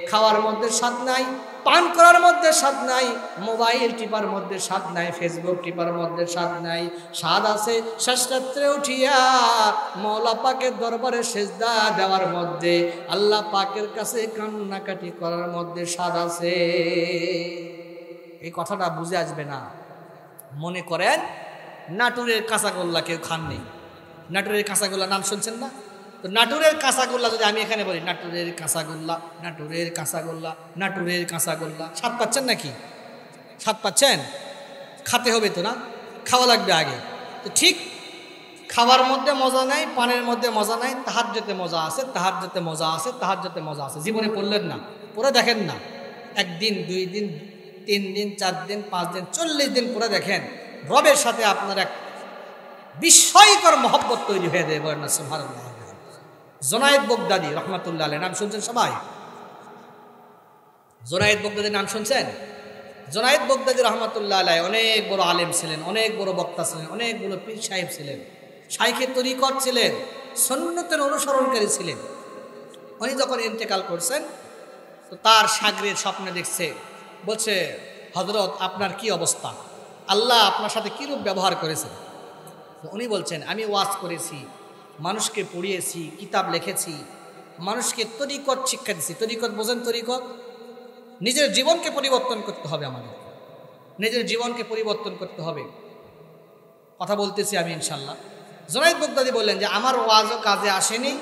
খাওয়ার মধ্যে স্বাদ নাই, পান করার মধ্যে স্বাদ নাই, মোবাইল টিপার মধ্যে স্বাদ নাই, ফেসবুক টিপার মধ্যে স্বাদ নাই। স্বাদ আছে শেষ রাত্রে উঠিয়া মওলা পাকের দরবারে সেজদা দেওয়ার মধ্যে, আল্লাহ পাকের কাছে কান্নাকাটি করার মধ্যে স্বাদ আছে। এই কথাটা বুঝে আসবে না। মনে করেন নাটোরের কাঁচাগোল্লা কেউ খাননি। নাটোরের কাঁচাগোল্লা নাম শুনছেন না? তো নাটোরের কাঁচাগোল্লা যদি আমি এখানে বলি নাটোরের কাঁচাগোল্লা, নাটোরের কাঁচাগোল্লা, নাটোরের কাঁচাগোল্লা, স্বাদ পাচ্ছেন নাকি? স্বাদ পাচ্ছেন? খাতে হবে তো না? খাওয়া লাগবে আগে। তো ঠিক খাওয়ার মধ্যে মজা নাই, পানের মধ্যে মজা নাই, তাহাজ্জুদে মজা আছে, তাহাজ্জুদে মজা আছে, তাহাজ্জুদে মজা আছে। জীবনে পড়লেন না, পড়ে দেখেন না। একদিন, 2 দিন, 3 দিন, 4 দিন, 5 দিন, 40 দিন পরে দেখেন রবের সাথে আপনার এক বিস্ময়কর মহব্বত তৈরি হয়ে যায়। বলেন না সুবহানাল্লাহ। জোনায়েদ বগদাদি রহমাতুল্লাহ আলাইহি নাম শুনছেন সবাই? জোনায়েদ বগদাদির নাম শুনছেন? জোনায়েদ বগদাদি রহমাতুল্লাহ আলাইহি অনেক বড় আলেম ছিলেন, অনেক বড় বক্তা ছিলেন, অনেক বড় পীর সাহেব ছিলেন, শাইখে তরিকত ছিলেন, সুন্নতের অনুসরণকারী ছিলেন। উনি যখন ইন্তেকাল করছেন তো তার শাগরেদ স্বপ্নে দেখছে, বলছে হযরত আপনার কি অবস্থা, আল্লাহ আপনার সাথে কীরূপ ব্যবহার করেছেন? তো উনি বলছেন আমি ওয়াজ করেছি, মানুষকে পড়িয়েছি, কিতাব লিখেছি, মানুষকে তরিকত শিক্ষা দিয়েছি। তরিকত বোঝেন? তরিকত নিজের জীবনকে পরিবর্তন করতে হবে, আমাদের নিজের জীবনকে পরিবর্তন করতে হবে। কথা বলতেছি আমি ইনশাল্লাহ। জোনায়েদ বগদাদি বললেন যে আমার ওয়াজও কাজে আসেনি,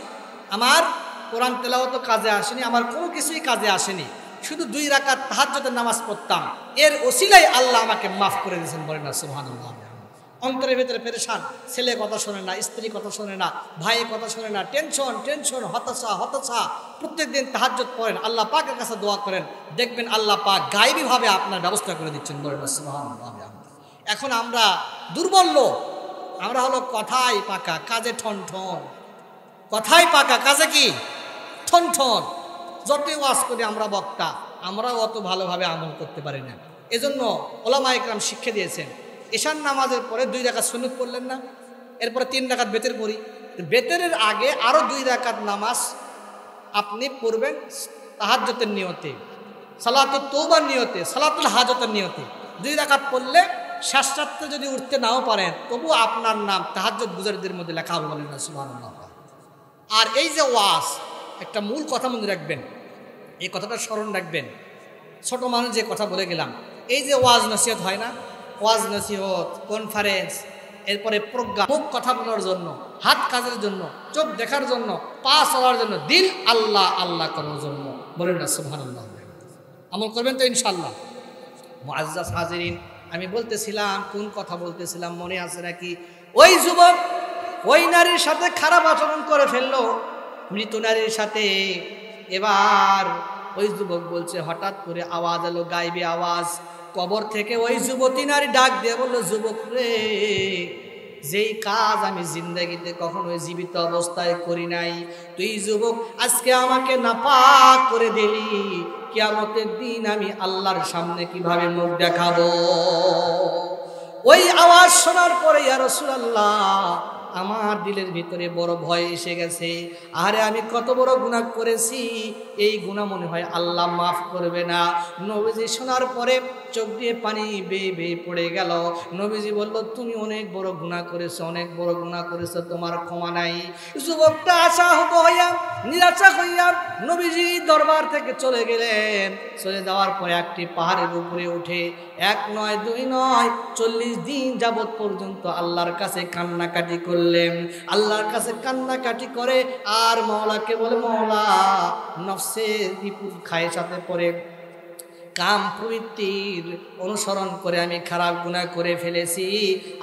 আমার কোরআন তেলাওয়াতও কাজে আসেনি, আমার কোনো কিছুই কাজে আসেনি, শুধু 2 রাকাত তাহাজ্জুদের নামাজ পড়তাম, এর ওসিলায় আল্লাহ আমাকে মাফ করে দিয়েছেন। বলেন না সুবহানাল্লাহ। অন্তরের ভেতরে পেরেশান, ছেলে কথা শোনে না, স্ত্রী কথা শোনে না, ভাই কথা শোনে না, টেনশন, হতাশা। প্রত্যেকদিন তাহাজ্জুদ পড়েন, আল্লাহ পাকের কাছে দোয়া করেন, দেখবেন আল্লাহ পাক গায়েবীভাবে আপনার ব্যবস্থা করে দিচ্ছেন। বলেন সুবহানাল্লাহ। এখন আমরা দুর্বল লোক, আমরা হলো কথায় পাকা কাজে ঠনঠন, কথায় পাকা কাজে কি ঠনঠন। যতই ওয়াজ করি আমরা বক্তা, আমরাও অত ভালোভাবে আমল করতে পারি না। এজন্য ওলামা ইকরাম শিক্ষা দিয়েছেন, এশার নামাজের পরে 2 রাকাত সুন্নত পড়লেন না, এরপরে 3 রাকাত বেতের পড়ি, বেতেরের আগে আরও 2 রাকাত নামাজ আপনি পড়বেন তাহাজ্জুদের নিয়তে, সালাতুত তওবার নিয়তে, সালাতুল হাজতের নিয়তে। 2 রাকাত পড়লে শেষ রাত্রে যদি উঠতে নাও পারেন তবু আপনার নাম তাহাজ্জুদ গুজারীদের মধ্যে লেখা হবে। বলেন না সুবহানাল্লাহ। আর এই যে ওয়াজ, একটা মূল কথা মনে রাখবেন, এই কথাটা স্মরণ রাখবেন। ছোট মানুষ যে কথা বলে গেলাম, এই যে ওয়াজ নসিহত হয় না, ওয়াজ নসিহত, কনফারেন্স, এরপরে প্রজ্ঞা, মুখ কথা বলার জন্য, হাত কাজের জন্য, চোখ দেখার জন্য, পা চলার জন্য, দিল আল্লাহ আল্লাহ করার জন্য। বলেন না সুবহানাল্লাহ। আমল করবেন তো ইনশাআল্লাহ। মুআজ্জাজ হাজিরিন, আমি বলতেছিলাম, কোন কথা বলতেছিলাম মনে আছে নাকি? ওই যুবক ওই নারীর সাথে খারাপ আচরণ করে ফেললো, মৃত নারীর সাথে। এবার ওই যুবক বলছে, হঠাৎ করে আওয়াজ এলো, গায়েবী আওয়াজ। কবর থেকে ওই যুবতী নারী ডাক দিয়ে বলল, যুবক রে, যেই কাজ আমি জিন্দেগিতে কখনোই জীবিত অবস্থায় করি নাই, তুই যুবক আজকে আমাকে নাপাক করে দিলি, কিয়ামতের দিন আমি আল্লাহর সামনে কিভাবে মুখ দেখাবো? ওই আওয়াজ শোনার পরে ইয়া রাসূলুল্লাহ, আমার দিলের ভিতরে বড় ভয় এসে গেছে। আরে আমি কত বড় গুনাহ করেছি, এই গুনাহ মনে হয় আল্লাহ মাফ করবে না। নবীজি শোনার পরে চোখ দিয়ে পানি বেয়ে বেয়ে পড়ে গেল। নবীজি বলল, তুমি অনেক বড় গুনাহ করেছো, অনেক বড় গুনাহ করেছো, তোমার ক্ষমা নাই। যুবকটা আশাহত হইয়া, নিরাশা হইয়া নবীজি দরবার থেকে চলে গেলেন। চলে যাওয়ার পরে একটি পাহাড়ের উপরে উঠে 1 নয় 2 নয় 40 দিন যাবত পর্যন্ত আল্লাহর কাছে কান্নাকাটি করলেন। আল্লাহর কাছে কান্নাকাটি করে আর মওলাকে বলে, মওলা, নফসে বিপুল খায়ের সাথে পড়ে কাম প্রবৃত্তির অনুসরণ করে আমি খারাপ গুনাহ করে ফেলেছি,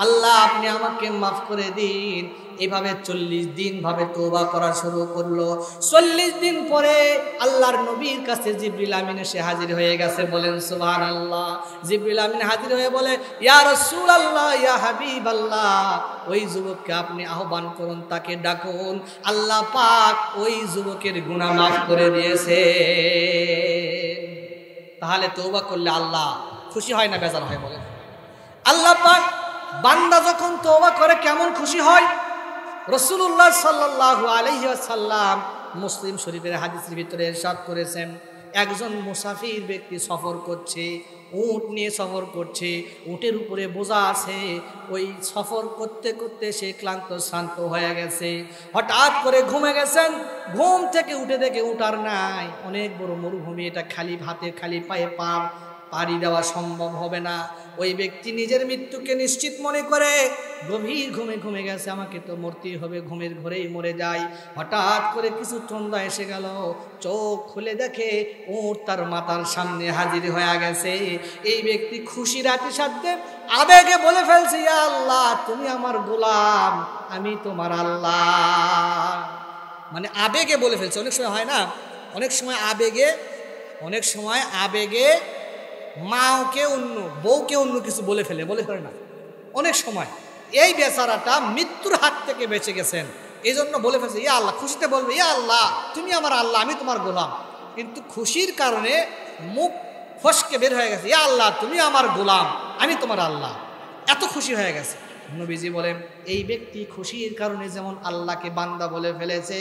আল্লাহ আপনি আমাকে মাফ করে দিন। এভাবে 40 দিন ভাবে তওবা করা শুরু করলো। 40 দিন পরে আল্লাহর নবীর কাছে জিবরিল আমিন এসে হাজির হয়ে গেছে। বলেন সুবহানাল্লাহ। জিবরিল আমিন হাজির হয়ে বলে, ইয়া রাসূলুল্লাহ, ইয়া হাবিবাল্লাহ, ওই যুবককে আপনি আহ্বান করুন, তাকে ডাকুন, আল্লাহ পাক ওই যুবকের গুনাহ মাফ করে দিয়েছে। তাহলে তওবা করলে আল্লাহ খুশি হয় না বেজার হয়? বলেন। আল্লাহ পাক বান্দা যখন তওবা করে কেমন খুশি হয়? রাসূলুল্লাহ সাল্লাল্লাহু আলাইহি ওয়াসাল্লাম মুসলিম শরীফের হাদিসের ভিতরে ইরশাদ করেছেন, একজন মুসাফির ব্যক্তি সফর করছে, উট নিয়ে সফর করছে, উটের উপরে বোঝা আছে। ওই সফর করতে করতে সে ক্লান্ত শ্রান্ত হয়ে গেছে, হঠাৎ করে ঘুমে গেছেন। ঘুম থেকে উঠে দেখে উট আর নাই, অনেক বড় মরুভূমি, এটা খালি হাতে খালি পায়ে পাড়ি দেওয়া সম্ভব হবে না। ওই ব্যক্তি নিজের মৃত্যুকে নিশ্চিত মনে করে গভীর ঘুমে গেছে, আমাকে তো মরতেই হবে, ঘুমের ঘরেই মরে যাই। হঠাৎ করে কিছু তন্দা এসে গেল, চোখ খুলে দেখে উট তার মাথার সামনে হাজির হয়ে গেছে। এই ব্যক্তি খুশি রাতে সাথে আবেগে বলে ফেলছে, ইয়া আল্লাহ, তুমি আমার গোলাম, আমি তোমার আল্লাহ। মানে আবেগে বলে ফেলছে। অনেক সময় হয় না, অনেক সময় আবেগে মাকে অন্য, বউকে অন্য কিছু বলে ফেলে না অনেক সময়। এই বেচারাটা মৃত্যুর হাত থেকে বেঁচে গেছেন, এই জন্য বলে ফেলছে, ইয়া আল্লাহ। খুশিতে বলবে, ইয়া আল্লাহ, তুমি আমার আল্লাহ, আমি তোমার গোলাম। কিন্তু খুশির কারণে মুখ ফসকে বের হয়ে গেছে, ইয়া আল্লাহ, তুমি আমার গোলাম, আমি তোমার আল্লাহ। এত খুশি হয়ে গেছে। নবীজি বলেন, এই ব্যক্তি খুশির কারণে যেমন আল্লাহকে বান্দা বলে ফেলেছে,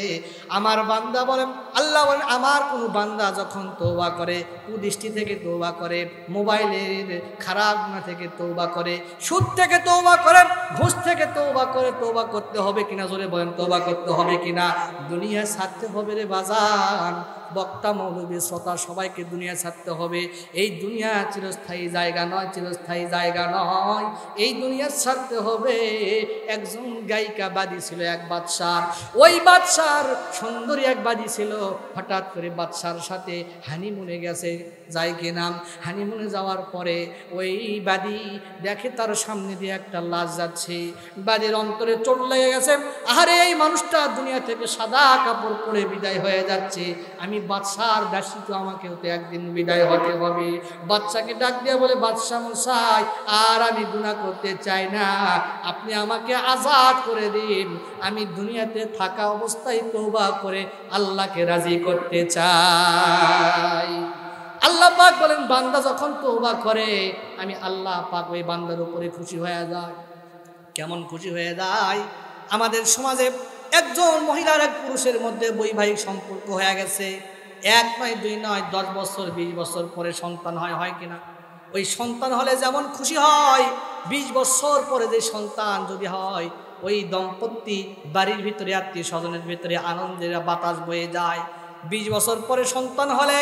আমার বান্দা বলেন, আল্লাহ বলেন, আমার কোনো বান্দা যখন তওবা করে, কুদৃষ্টি থেকে তওবা করে, মোবাইলের খারাপ গুনাহ থেকে তওবা করে, সুদ থেকে তওবা করে, ঘুষ থেকে তওবা করে, তওবা করতে হবে কিনা? জোরে বলেন, তওবা করতে হবে কিনা? দুনিয়া ছাড়তে হবে রে বাজান। বক্তা, মৌলবী, শ্রোতা সবাইকে দুনিয়া ছাড়তে হবে। এই দুনিয়া চিরস্থায়ী জায়গা নয়, এই দুনিয়া ছাড়তে হবে। একজন গায়িকা বাদী ছিল এক বাদশার, ওই বাদশার সুন্দরী এক বাদী ছিল। হঠাৎ করে বাদশার সাথে হানিমুনে গেছে, যাই কিনা হানিমুনে যাওয়ার পরে ওই বাদী দেখে তার সামনে দিয়ে একটা লাশ যাচ্ছে। বাদীর অন্তরে চোট লেগে গেছে, আরে এই মানুষটা দুনিয়া থেকে সাদা কাপড় পরে বিদায় হয়ে যাচ্ছে, আমি বাদশার দাসী, তো আমাকেও তো একদিন বিদায় হতে হবে। বাদশাকে ডাক দিয়ে বলে, বাদশা মশাই, আর আমি গুনাহ করতে চাই না, আপনি আমাকে আজাদ করে দিন, আমি দুনিয়াতে থাকা অবস্থায় তওবা করে আল্লাহকে রাজি করতে চাই। আল্লাহ পাক বলেন, বান্দা যখন তওবা করে, আমি আল্লাহ পাক ওই বান্দার উপরে খুশি হয়ে যায়। কেমন খুশি হয়ে যায়? আমাদের সমাজে একজন মহিলার এক পুরুষের মধ্যে বৈবাহিক সম্পর্ক হয়ে গেছে, 1 নয় 2 নয় 10 বছর 20 বছর পরে সন্তান হয় কিনা? ওই সন্তান হলে যেমন খুশি হয়, 20 বছর পরে যে সন্তান যদি হয়, ওই দম্পতি বাড়ির ভিতরে, আত্মীয় স্বজনের ভিতরে আনন্দের বাতাস বয়ে যায়। 20 বছর পরে সন্তান হলে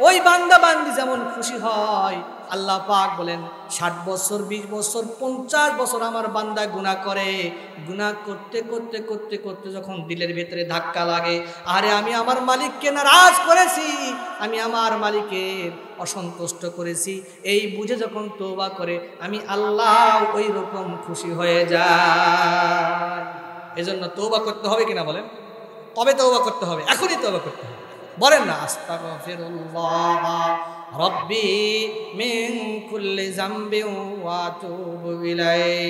ওই বান্দা বান্দি যেমন খুশি হয়, আল্লাহ পাক বলেন 60 বছর 20 বছর 50 বছর আমার বান্দা গুনাহ করে, গুনাহ করতে করতে করতে করতে যখন দিলের ভিতরে ধাক্কা লাগে, আরে আমি আমার মালিককে নারাজ করেছি, আমি আমার মালিকের অসন্তুষ্ট করেছি, এই বুঝে যখন তওবা করে, আমি আল্লাহ ওই রকম খুশি হয়ে যায়। এজন্য তওবা করতে হবে কিনা বলেন? কবে তওবা করতে হবে? এখনই তওবা করতে হবে। বলেন না আস্তাগফিরুল্লাহ রব্বি মিন কুল্লি যামবিন ওয়া আতুবু ইলাইহি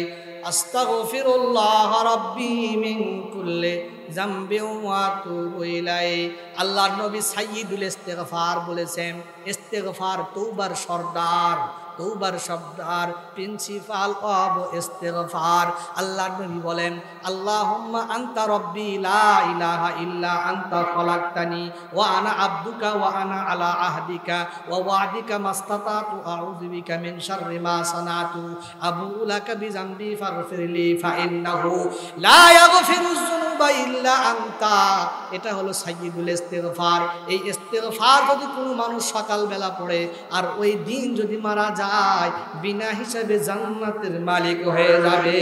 আস্তাগফিরুল্লাহ রব্বি মিন কুল্লি যামবিন ওয়া আতুবু ইলাইহি। আল্লাহর নবী সাইয়্যিদুল ইস্তিগফার বলেছেন, ইস্তিগফার তওবার সর্দার, তওবার সর্দার, প্রিন্সিপাল অব ইস্তিগফার। আল্লাহর নবী বলেন আল্লাহুম্মা আনতা রব্বি লা ইলাহা ইল্লা আনতা খলাকতানি ওয়া আনা আবদুকা ওয়া আনা আলা আহদিকা ওয়া ওয়া'দিকা মাস্তাতাতু আউযু বিকা মিন শাররি মা সানাতু আবুউ লাকা বিযামবি ফাগফিরলি ফাইন্নাহু লা ইয়াগফিরুয যুনুবা ইল্লা আনতা। এটা হলো সাইয়্যিদুল ইস্তিগফার। এই ইস্তিগফার যদি কোনো মানুষ সকালবেলা পড়ে আর ওই দিন যদি মারা যায়, বিনা হিসাবে জান্নাতের মালিক হয়ে যাবে।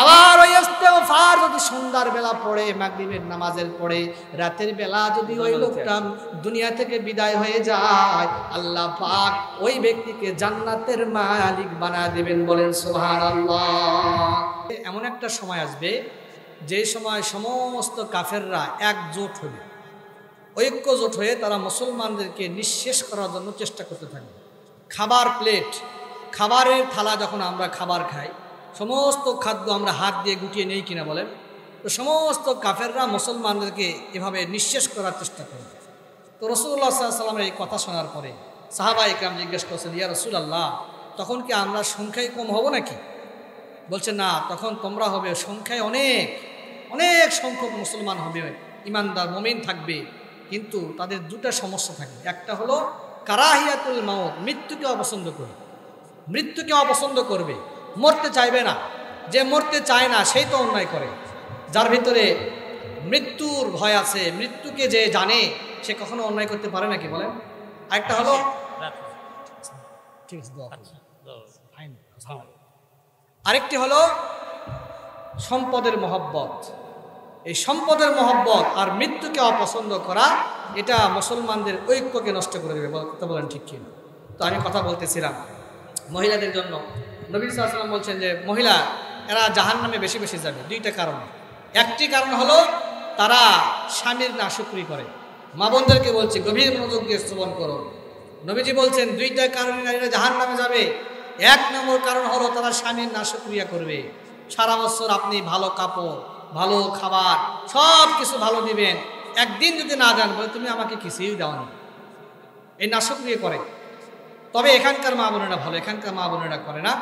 আবার ওই ইস্তিগফার যদি সন্ধ্যার বেলা পড়ে, মাগরিবের নামাজের পড়ে, রাতের বেলা যদি ওই লোকটা দুনিয়া থেকে বিদায় হয়ে যায়, আল্লাহ পাক ওই ব্যক্তিকে জান্নাতের মালিক বানায় দেবেন। বলেন সুবহানাল্লাহ। এমন একটা সময় আসবে যে সময় সমস্ত কাফেররা একজোট হবে, ঐক্যজোট হয়ে তারা মুসলমানদেরকে নিঃশেষ করার জন্য চেষ্টা করতে থাকবে। খাবার প্লেট, খাবারের থালা যখন আমরা খাবার খাই, সমস্ত খাদ্য আমরা হাত দিয়ে গুটিয়ে নেই কিনা বলেন, তো সমস্ত কাফেররা মুসলমানদেরকে এভাবে নিঃশেষ করার চেষ্টা করবে। তো রাসূলুল্লাহ সাল্লাল্লাহু আলাইহি ওয়াসাল্লামের এই কথা শোনার পরে সাহাবায়ে কেরাম জিজ্ঞেস করছেন, ইয়া রাসূলুল্লাহ, তখন কি আমরা সংখ্যায় কম হব নাকি? বলছে না, তখন তোমরা হবে সংখ্যায় অনেক অনেক সংখ্যক মুসলমান হবে, ইমানদার মুমিন থাকবে, কিন্তু তাদের দুটা সমস্যা থাকবে। একটা হলো কারাহিয়াতুল মাউত, মৃত্যুকে অপছন্দ করবে, মৃত্যুকে অপছন্দ করবে, মরতে চাইবে না। যে মরতে চায় না সেই তো অন্যায় করে। যার ভিতরে মৃত্যুর ভয় আছে, মৃত্যুকে যে জানে, সে কখনো অন্যায় করতে পারে নাকি বলেন? আরেকটা হলো আরেকটি হলো সম্পদের মহব্বত। এই সম্পদের মহব্বত আর মৃত্যুকে অপছন্দ করা, এটা মুসলমানদের ঐক্যকে নষ্ট করে দেবে। কথা বলেন ঠিক কি? তো আমি কথা বলতেছিলাম মহিলাদের জন্য। নবী সাল্লাল্লাহু আলাইহি ওয়াসাল্লাম বলছেন যে মহিলা এরা জাহান্নামে বেশি বেশি যাবে দুইটা কারণে। একটি কারণ হলো তারা স্বামীর নাশুকরি করে। মা বোনদেরকে বলছি গভীর মনোযোগ দিয়ে শ্রবণ করো। নবীজি বলছেন দুইটা কারণে নারীরা জাহান্নামে যাবে। এক নম্বর কারণ হলো তারা স্বামীর নাশুকরিয়া করবে। সারা বছর আপনি ভালো কাপড়, ভালো খাবার, সব কিছু ভালো দিবেন, একদিন যদি না দেন, বলে তুমি আমাকে কিছুই দাওনি, এই নাশুকরিয়া করে। তবে এখানকার মা বোনেরা ভালো, এখানকার মা বোনেরা করে না।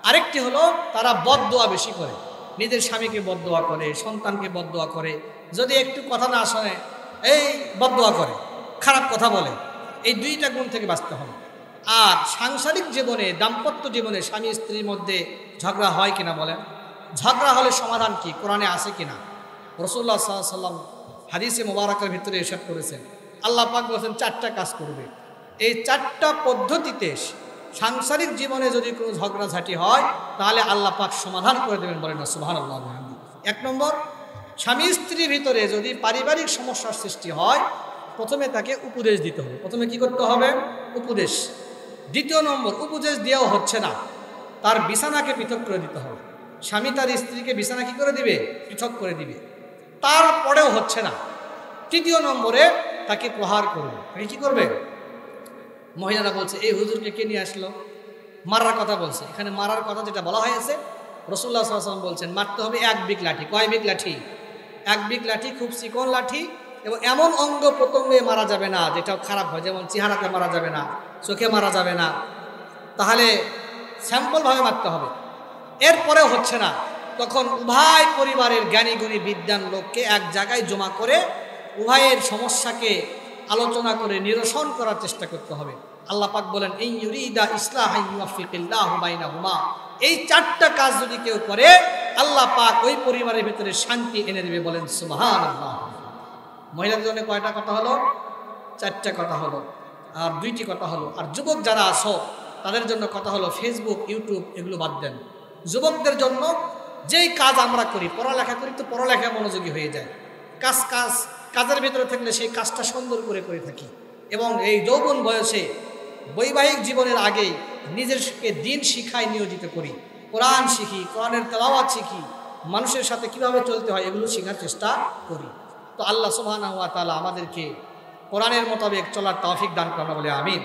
আরেকটি হলো তারা বদদোয়া বেশি করে, নিজের স্বামীকে বদদোয়া করে, সন্তানকে বদদোয়া করে, যদি একটু কথা না শোনে এই বদদোয়া করে, খারাপ কথা বলে। এই দুইটা গুণ থেকে বাঁচতে হবে। আর সাংসারিক জীবনে, দাম্পত্য জীবনে স্বামী স্ত্রীর মধ্যে ঝগড়া হয় কিনা বলেন? ঝগড়া হলে সমাধান কি, কোরআনে আছে কিনা? রাসূলুল্লাহ সাল্লাল্লাহু আলাইহি ওয়াসাল্লাম হাদিসে মোবারকের ভিতরে ইরশাদ করেছেন, আল্লাহ পাক বলেছেন চারটা কাজ করবে। এই চারটা পদ্ধতিতে সাংসারিক জীবনে যদি কোনো ঝগড়াঝাটি হয়, তাহলে আল্লাহ পাক সমাধান করে দেবেন। বলেন না সুবহানাল্লাহ। এক নম্বর, স্বামী স্ত্রীর ভিতরে যদি পারিবারিক সমস্যার সৃষ্টি হয়, প্রথমে তাকে উপদেশ দিতে হবে। প্রথমে কি করতে হবে? উপদেশ। দ্বিতীয় নম্বর, উপদেশ দেওয়াও হচ্ছে না, তার বিছানাকে পৃথক করে দিতে হবে। স্বামী তার স্ত্রীকে বিছানা কি করে দিবে? পৃথক করে দিবে। তারপরেও হচ্ছে না, তৃতীয় নম্বরে তাকে প্রহার করবে। তাকে কি করবে? মহিলারা বলছে এই হুজুরকে কে নিয়ে আসলো, মারার কথা বলছে। এখানে মারার কথা যেটা বলা হয়েছে, রাসূলুল্লাহ সাল্লাল্লাহু আলাইহি ওয়াসাল্লাম বলছেন মারতে হবে এক বিগ লাঠি। কয় বিগ লাঠি? এক বিগ লাঠি, খুব চিকন লাঠি। এবং এমন অঙ্গ প্রত্যঙ্গে মারা যাবে না যেটা খারাপ হয়, যেমন চেহারাতে মারা যাবে না, চোখে মারা যাবে না, তাহলে স্যাম্পলভাবে মারতে হবে। এরপরেও হচ্ছে না, তখন উভয় পরিবারের জ্ঞানী গুণী বিদ্বান লোককে এক জায়গায় জমা করে উভয়ের সমস্যাকে আলোচনা করে নিরসন করার চেষ্টা করতে হবে। আল্লাহ পাক বলেন ইন ইউরিদা ইসলাহান ইউফিকিল্লাহু বাইনাহুমা। এই চারটা কাজ যদি কেউ করে, আল্লাহ পাক ওই পরিবারের ভিতরে শান্তি এনে দেবে। বলেন সুবহানাল্লাহ। মহিলাদের জন্য কয়টা কথা হলো? চারটা কথা হলো, আর দুইটি কথা হলো। আর যুবক যারা আছো তাদের জন্য কথা হলো ফেসবুক, ইউটিউব এগুলো বাদ দেন। যুবকদের জন্য যেই কাজ আমরা করি, পড়ালেখা করি, তো পড়ালেখা মনোযোগী হয়ে যায়। কাজের ভিতরে থাকলে সেই কাজটা সুন্দর করে করে থাকি। এবং এই যৌবন বয়সে বৈবাহিক জীবনের আগেই নিজেকে দিন শিক্ষায় নিয়োজিত করি, কোরআন শিখি, কোরআনের তেলাওয়াত শিখি, মানুষের সাথে কিভাবে চলতে হয় এগুলো শেখার চেষ্টা করি। তো আল্লাহ সুবহানাহু ওয়া তাআলা আমাদেরকে কোরআনের মোতাবেক চলার তৌফিক দান করেন বলে আমিন।